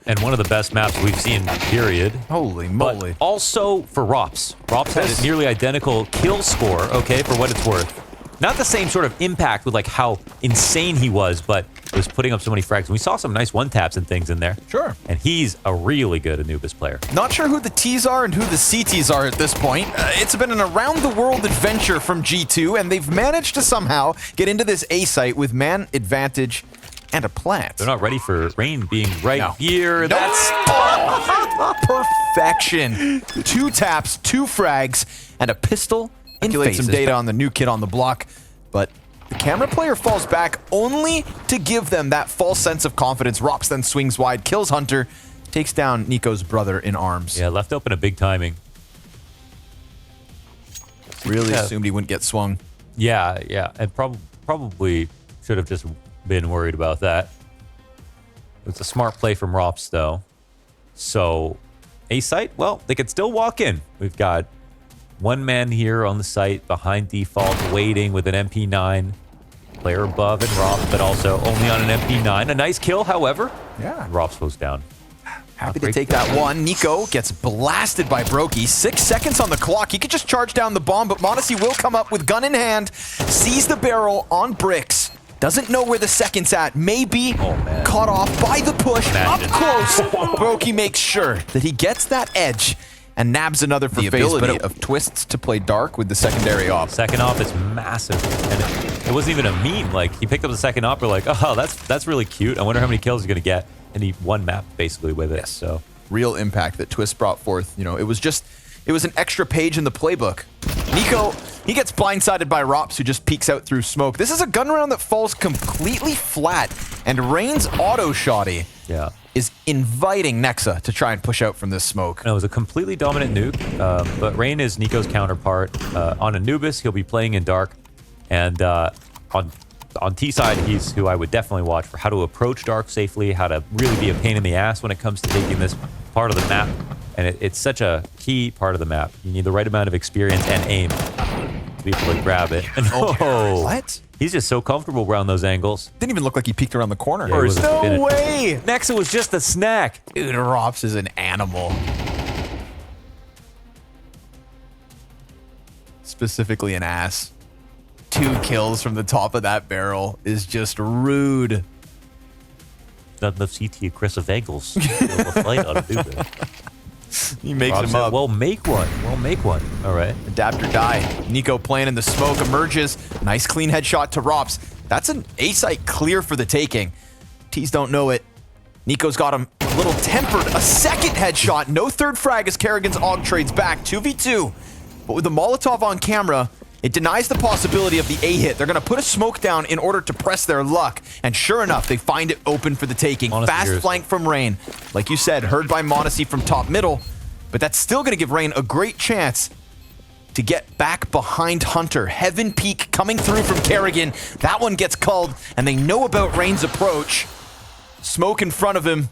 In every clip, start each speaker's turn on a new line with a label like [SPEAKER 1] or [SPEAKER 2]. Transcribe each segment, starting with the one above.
[SPEAKER 1] And one of the best maps we've seen, period.
[SPEAKER 2] Holy moly.
[SPEAKER 1] But also for Rops. Rops has nearly identical kill score, okay, for what it's worth. Not the same sort of impact with like how insane he was, but was putting up so many frags. And we saw some nice one-taps and things in there.
[SPEAKER 2] Sure.
[SPEAKER 1] And he's a really good Anubis player.
[SPEAKER 2] Not sure who the T's are and who the CTs are at this point. It's been an around-the-world adventure from G2, and they've managed to somehow get into this A site with man advantage and a plant.
[SPEAKER 1] They're not ready for Rain being right here.
[SPEAKER 2] No.
[SPEAKER 1] That's
[SPEAKER 2] perfection. 2 taps, 2 frags, and a pistol. Calculate some data on the new kid on the block, but the camera player falls back only to give them that false sense of confidence. Rops then swings wide, kills Hunter, takes down Nico's brother in arms.
[SPEAKER 1] Yeah, left open a big timing.
[SPEAKER 2] Really assumed he wouldn't get swung.
[SPEAKER 1] Yeah, and probably should have just been worried about that. It's a smart play from Rops, though. So, A site, well, they could still walk in. We've got one man here on the site behind default, waiting with an MP9. Player above and Rops, but also only on an MP9. A nice kill, however.
[SPEAKER 2] Yeah.
[SPEAKER 1] Rops goes down.
[SPEAKER 2] Happy to take that one. Nico gets blasted by Brokey. 6 seconds on the clock. He could just charge down the bomb, but Modesty will come up with gun in hand, sees the barrel on bricks. Doesn't know where the second's at. Maybe caught off by the push.
[SPEAKER 1] Imagine.
[SPEAKER 2] Up close. Brokey makes sure that he gets that edge and nabs another for FaZe. The ability of Twists to play dark with the secondary off.
[SPEAKER 1] Second off is massive. And it wasn't even a meme. Like, he picked up the second off. We're like, oh, that's really cute. I wonder how many kills he's going to get. And he won map, basically, with it. So
[SPEAKER 2] real impact that Twist brought forth. You know, it was an extra page in the playbook. Nico, he gets blindsided by Rops, who just peeks out through smoke. This is a gun round that falls completely flat. And Rain's auto shotty is inviting Nexa to try and push out from this smoke.
[SPEAKER 1] No, it was a completely dominant nuke, but Rain is Nico's counterpart. On Anubis, he'll be playing in dark, and on T side, he's who I would definitely watch for how to approach dark safely, how to really be a pain in the ass when it comes to taking this part of the map. And it's such a key part of the map. You need the right amount of experience and aim to be able to grab it. And
[SPEAKER 2] what?
[SPEAKER 1] He's just so comfortable around those angles.
[SPEAKER 2] Didn't even look like he peeked around the corner.
[SPEAKER 1] Yeah,
[SPEAKER 2] no way!
[SPEAKER 1] Nexa was just a snack.
[SPEAKER 2] Dude, Rops is an animal. Specifically an ass. 2 kills from the top of that barrel is just rude.
[SPEAKER 1] Not enough CT aggressive angles to be able to fight on Anubis.
[SPEAKER 2] He makes him up.
[SPEAKER 1] Well, make one. All right.
[SPEAKER 2] Adapt or die. Nico playing in the smoke, emerges. Nice clean headshot to Rops. That's an A site clear for the taking. T's don't know it. Nico's got him a little tempered. A second headshot. No third frag as Kerrigan's AUG trades back. 2v2. But with the Molotov on camera, it denies the possibility of the A hit. They're going to put a smoke down in order to press their luck. And sure enough, they find it open for the taking. Fast flank from Rain. Like you said, heard by Modesty from top middle. But that's still going to give Rain a great chance to get back behind Hunter. Heaven Peak coming through from Kerrigan. That one gets culled, and they know about Rain's approach. Smoke in front of him.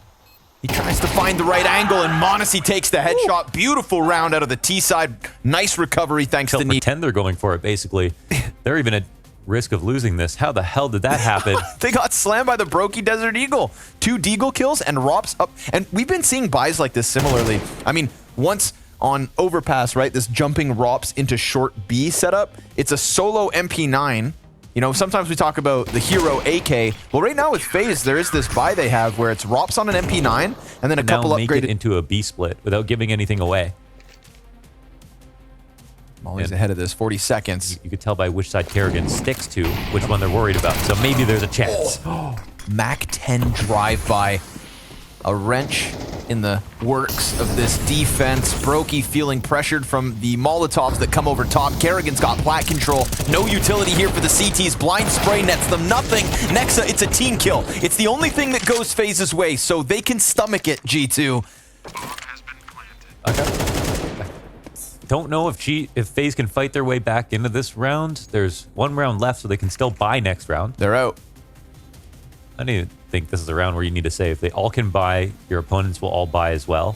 [SPEAKER 2] He tries to find the right angle, and Modesty takes the headshot. Beautiful round out of the T side. Nice recovery thanks to Nico.
[SPEAKER 1] Pretend they're going for it, basically. They're even at risk of losing this. How the hell did that happen?
[SPEAKER 2] They got slammed by the Brokey Desert Eagle. 2 Deagle kills and Rops up. And we've been seeing buys like this similarly. I mean, once on Overpass, right, this jumping Rops into short B setup, it's a solo MP9. You know, sometimes we talk about the hero AK. Well, right now with FaZe, there is this buy they have where it's Rops on an MP9 and then a couple
[SPEAKER 1] upgraded. Make it
[SPEAKER 2] into
[SPEAKER 1] a B split without giving anything away.
[SPEAKER 2] Molly's ahead of this, 40 seconds.
[SPEAKER 1] You could tell by which side Kerrigan sticks to, which one they're worried about. So maybe there's a chance.
[SPEAKER 2] Mac 10 drive-by. A wrench in the works of this defense. Brokey feeling pressured from the Molotovs that come over top. Kerrigan's got plat control. No utility here for the CTs. Blind spray nets them nothing. Nexa, it's a team kill. It's the only thing that goes FaZe's way, so they can stomach it, G2.
[SPEAKER 1] Okay. Don't know if FaZe can fight their way back into this round. There's 1 round left, so they can still buy next round.
[SPEAKER 2] They're out.
[SPEAKER 1] I don't even think this is a round where you need to save. They all can buy. Your opponents will all buy as well.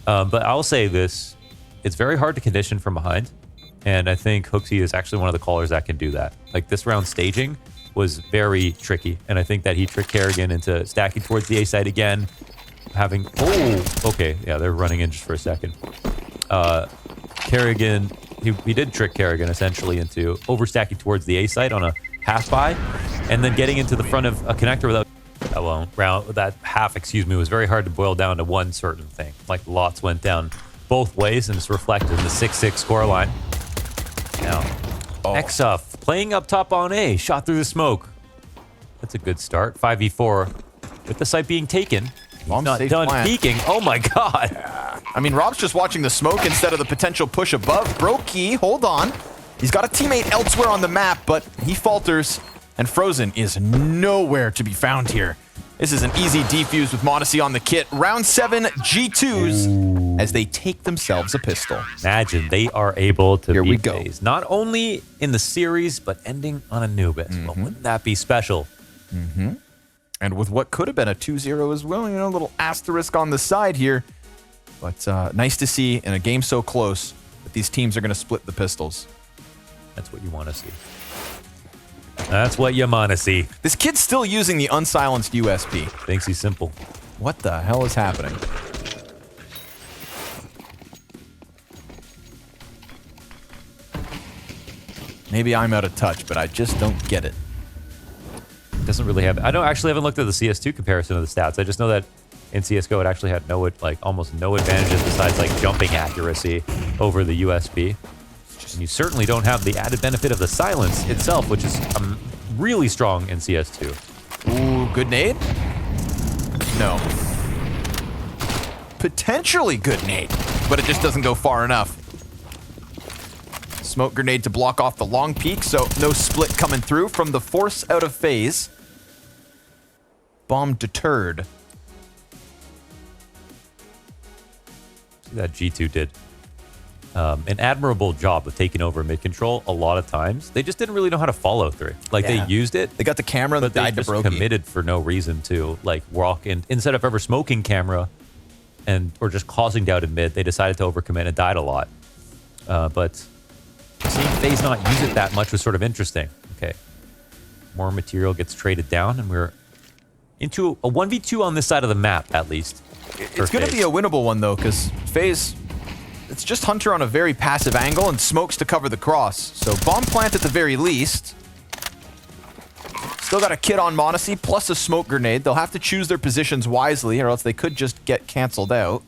[SPEAKER 1] But I'll say this. It's very hard to condition from behind. And I think Hooksy is actually one of the callers that can do that. Like this round staging, was very tricky. And I think that he tricked Kerrigan into stacking towards the A side again. Having... Oh, okay. Yeah, they're running in just for a second. Kerrigan... He did trick Kerrigan, essentially, into overstacking towards the A side on a half-buy. And then getting into the front of a connector without... That half, was very hard to boil down to one certain thing. Like, lots went down both ways, and it's reflected in the 6-6 scoreline. Now, Exuf playing up top on A, shot through the smoke. That's a good start. 5v4 with the site being taken.
[SPEAKER 2] Long
[SPEAKER 1] Not
[SPEAKER 2] safe
[SPEAKER 1] done
[SPEAKER 2] plan.
[SPEAKER 1] peeking. Oh my god.
[SPEAKER 2] Yeah. I mean, Rob's just watching the smoke instead of the potential push above. Brokey, hold on. He's got a teammate elsewhere on the map, but he falters, and Frozen is nowhere to be found here. This is an easy defuse with Modesty on the kit. Round 7 G2s as they take themselves a pistol.
[SPEAKER 1] Imagine they are able to
[SPEAKER 2] Here we
[SPEAKER 1] beat
[SPEAKER 2] go.
[SPEAKER 1] FaZe, not only in the series, but ending on Anubis. Well, wouldn't that be special?
[SPEAKER 2] And with what could have been a 2-0 as well, a little asterisk on the side here. But nice to see in a game so close that these teams are going to split the pistols.
[SPEAKER 1] That's what you want to see. That's what you want to see.
[SPEAKER 2] This kid's still using the unsilenced USP.
[SPEAKER 1] Thinks he's simple.
[SPEAKER 2] What the hell is happening? Maybe I'm out of touch, but I just don't get it.
[SPEAKER 1] Doesn't really have... I don't actually haven't looked at the CS2 comparison of the stats. I just know that in CSGO it actually had almost no advantages besides jumping accuracy over the USP. And you certainly don't have the added benefit of the silence itself, which is really strong in CS2.
[SPEAKER 2] Ooh, good nade? No. Potentially good nade, but it just doesn't go far enough. Smoke grenade to block off the long peak, so no split coming through from the force out of FaZe. Bomb deterred.
[SPEAKER 1] See that G2 did an admirable job of taking over mid control a lot of times. They just didn't really know how to follow through. They used it.
[SPEAKER 2] They got the camera that
[SPEAKER 1] But they
[SPEAKER 2] died to
[SPEAKER 1] just
[SPEAKER 2] Brokey.
[SPEAKER 1] committed for no reason to walk in. Instead of ever smoking camera or just causing doubt in mid, they decided to overcommit and died a lot. But seeing FaZe not use it that much was sort of interesting. Okay. More material gets traded down, and we're into a 1v2 on this side of the map, at least.
[SPEAKER 2] It's going to be a winnable one, though, because FaZe, it's just Hunter on a very passive angle and smokes to cover the cross. So bomb plant at the very least. Still got a kit on Modesty, plus a smoke grenade. They'll have to choose their positions wisely, or else they could just get canceled out.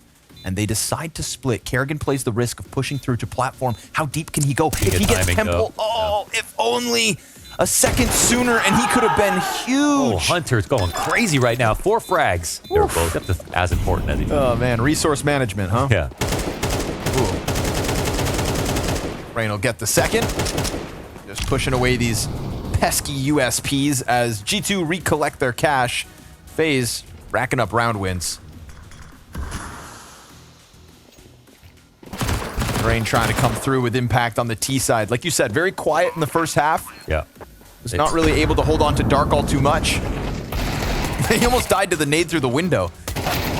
[SPEAKER 2] And they decide to split. Kerrigan plays the risk of pushing through to platform. How deep can he go? If he gets Temple, if only a second sooner, and he could have been huge.
[SPEAKER 1] Oh, Hunter's going crazy right now. 4 frags. They're both as important as each other.
[SPEAKER 2] Oh, man. Resource management, huh?
[SPEAKER 1] Yeah.
[SPEAKER 2] Rain will get the second. Just pushing away these pesky USPs as G2 recollect their cash. FaZe racking up round wins. Rain trying to come through with impact on the T side. Like you said, very quiet in the first half.
[SPEAKER 1] Yeah.
[SPEAKER 2] Was not really able to hold on to Dark all too much. He almost died to the nade through the window.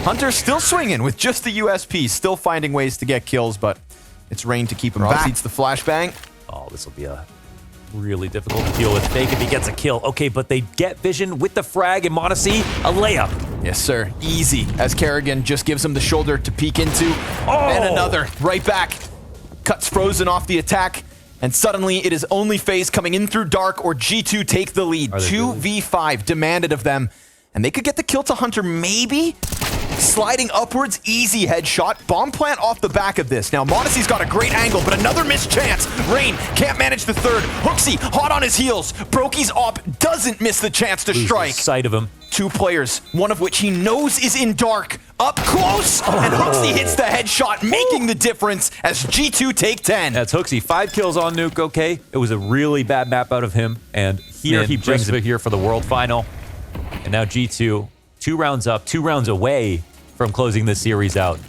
[SPEAKER 2] Hunter still swinging with just the USP, still finding ways to get kills, but it's Rain to keep him back. Eats the flashbang.
[SPEAKER 1] Oh, this will be a really difficult to deal with. Fake if he gets a kill. Okay, but they get vision with the frag and Modesty, a layup.
[SPEAKER 2] Yes, sir. Easy. As Kerrigan just gives him the shoulder to peek into. And another. Right back. Cuts Frozen off the attack. And suddenly it is only FaZe coming in through Dark or G2 take the lead. 2v5 demanded of them. And they could get the kill to Hunter, maybe? Sliding upwards, easy headshot. Bomb plant off the back of this. Now, Modesty's got a great angle, but another missed chance. Rain can't manage the third. Hooksy, hot on his heels. Brokey's op doesn't miss the chance to strike.
[SPEAKER 1] Sight of him.
[SPEAKER 2] 2 players, one of which he knows is in Dark. Up close, and Hooksy hits the headshot, making the difference as G2 take 10.
[SPEAKER 1] That's Hooksy. 5 kills on Nuke, okay. It was a really bad map out of him, and here he brings it here for the World Final. And now G2, 2 rounds up, 2 rounds away from closing this series out.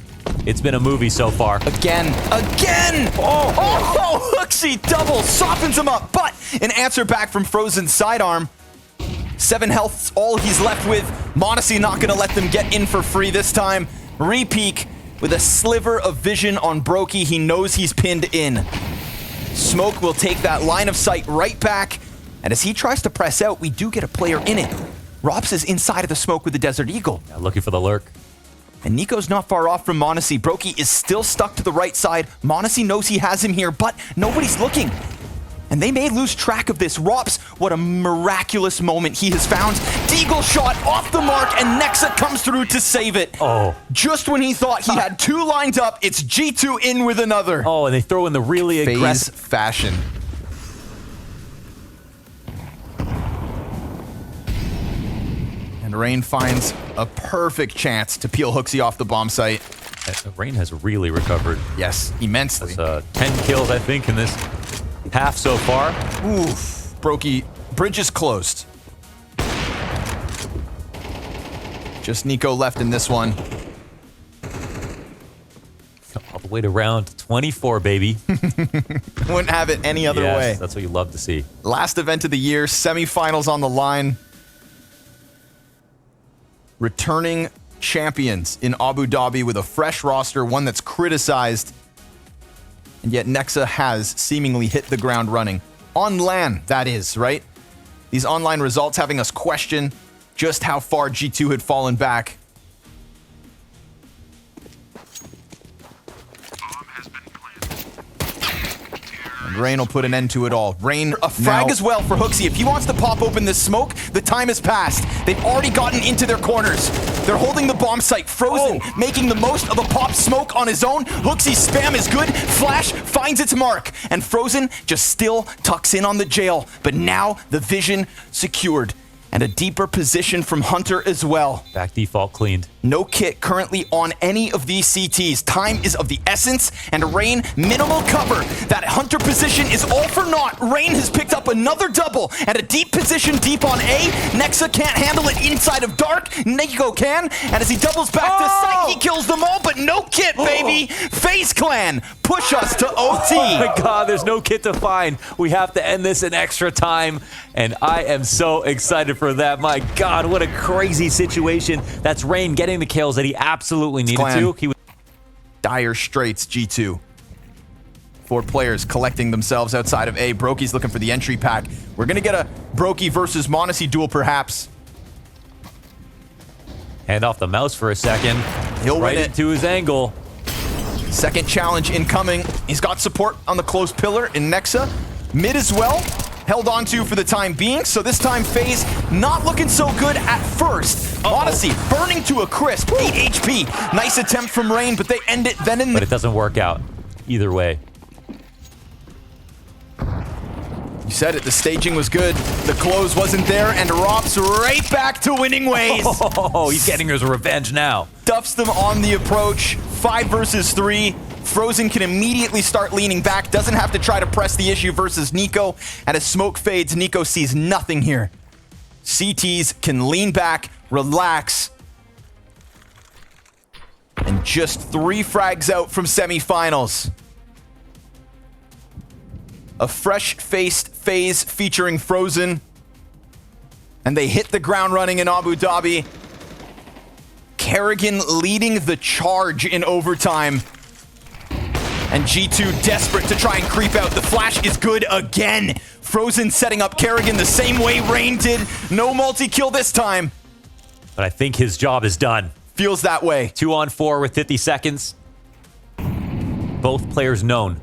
[SPEAKER 1] It's been a movie so far.
[SPEAKER 2] Again! Oh, Hooksy double softens him up, but an answer back from Frozen's sidearm. 7 health's all he's left with. Modesty not gonna let them get in for free this time. Repeak with a sliver of vision on Brokey. He knows he's pinned in. Smoke will take that line of sight right back. And as he tries to press out, we do get a player in it. Rops is inside of the smoke with the Desert Eagle.
[SPEAKER 1] Yeah, looking for the lurk.
[SPEAKER 2] And Nico's not far off from m0NESY. Brokey is still stuck to the right side. m0NESY knows he has him here, but nobody's looking. And they may lose track of this. Rops, what a miraculous moment he has found. Deagle shot off the mark, and Nexa comes through to save it.
[SPEAKER 1] Oh.
[SPEAKER 2] Just when he thought he had two lined up, it's G2 in with another.
[SPEAKER 1] Oh, and they throw in the really
[SPEAKER 2] FaZe
[SPEAKER 1] aggressive
[SPEAKER 2] fashion. And Rain finds a perfect chance to peel Hooksy off the bomb site.
[SPEAKER 1] Rain has really recovered.
[SPEAKER 2] Yes, immensely.
[SPEAKER 1] 10 kills, I think, in this half so far.
[SPEAKER 2] Oof. Brokey, bridge is closed. Just Nico left in this one.
[SPEAKER 1] All the way to round 24, baby.
[SPEAKER 2] Wouldn't have it any other
[SPEAKER 1] Yes,
[SPEAKER 2] way.
[SPEAKER 1] that's what you love to see.
[SPEAKER 2] Last event of the year, semifinals on the line. Returning champions in Abu Dhabi with a fresh roster, one that's criticized. And yet Nexa has seemingly hit the ground running. On LAN, that is, right? These online results having us question just how far G2 had fallen back. And Rain will put an end to it all. Rain, a frag as well for Hooksy. If he wants to pop open this smoke, the time has passed. They've already gotten into their corners. They're holding the bomb site. Frozen, making the most of a pop smoke on his own. Hooksy's spam is good. Flash finds its mark. And Frozen just still tucks in on the jail. But now the vision secured. And a deeper position from Hunter as well.
[SPEAKER 1] Back default cleaned.
[SPEAKER 2] No kit currently on any of these CTs. Time is of the essence, and Rain, minimal cover. That Hunter position is all for naught. Rain has picked up another double, and a deep position deep on A. Nexa can't handle it inside of Dark. Nico can, and as he doubles back to sight, he kills them all, but no kit, baby. FaZe Clan push us to OT.
[SPEAKER 1] Oh my god, there's no kit to find. We have to end this in extra time, and I am so excited for that. My god, what a crazy situation. That's Rain getting the kills that he absolutely needed to. He was
[SPEAKER 2] dire straits, G2. 4 players collecting themselves outside of A. Brokey's looking for the entry pack. We're going to get a Brokey versus m0NESY duel, perhaps.
[SPEAKER 1] hand off the mouse for a second.
[SPEAKER 2] He'll
[SPEAKER 1] right
[SPEAKER 2] win it.
[SPEAKER 1] into his angle.
[SPEAKER 2] Second challenge incoming. He's got support on the closed pillar in Nexa. Mid as well. Held on to for the time being, so this time FaZe not looking so good at first. m0NESY burning to a crisp, 8 HP. Nice attempt from Rain, but they end it then in
[SPEAKER 1] But it doesn't work out either way.
[SPEAKER 2] You said it, the staging was good. The close wasn't there, and Rops right back to winning ways.
[SPEAKER 1] Oh, he's getting his revenge now.
[SPEAKER 2] Duffs them on the approach. 5 versus 3. Frozen can immediately start leaning back, doesn't have to try to press the issue versus Nico. And as smoke fades, Nico sees nothing here. CTs can lean back, relax. And just 3 frags out from semifinals. A fresh-faced FaZe featuring Frozen. And they hit the ground running in Abu Dhabi. Kerrigan leading the charge in overtime. And G2 desperate to try and creep out. The flash is good again. Frozen setting up Kerrigan the same way Rain did. No multi-kill this time.
[SPEAKER 1] But I think his job is done.
[SPEAKER 2] Feels that way.
[SPEAKER 1] 2 on 4 with 50 seconds. Both players known.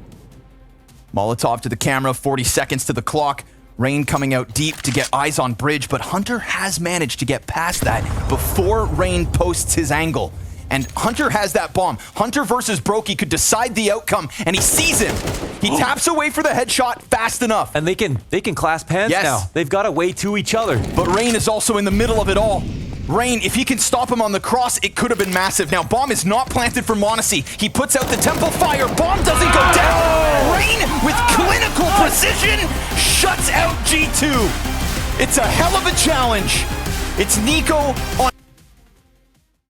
[SPEAKER 2] Molotov to the camera, 40 seconds to the clock. Rain coming out deep to get eyes on bridge, but Hunter has managed to get past that before Rain posts his angle. And Hunter has that bomb. Hunter versus Brokey could decide the outcome, and he sees him. He taps away for the headshot fast enough.
[SPEAKER 1] And they can clasp hands now. They've got a way to each other.
[SPEAKER 2] But Rain is also in the middle of it all. Rain, if he can stop him on the cross, it could have been massive. Now, bomb is not planted for m0NESY. He puts out the temple fire. Bomb doesn't go down. Rain, with clinical precision, shuts out G2. It's a hell of a challenge. It's Nico on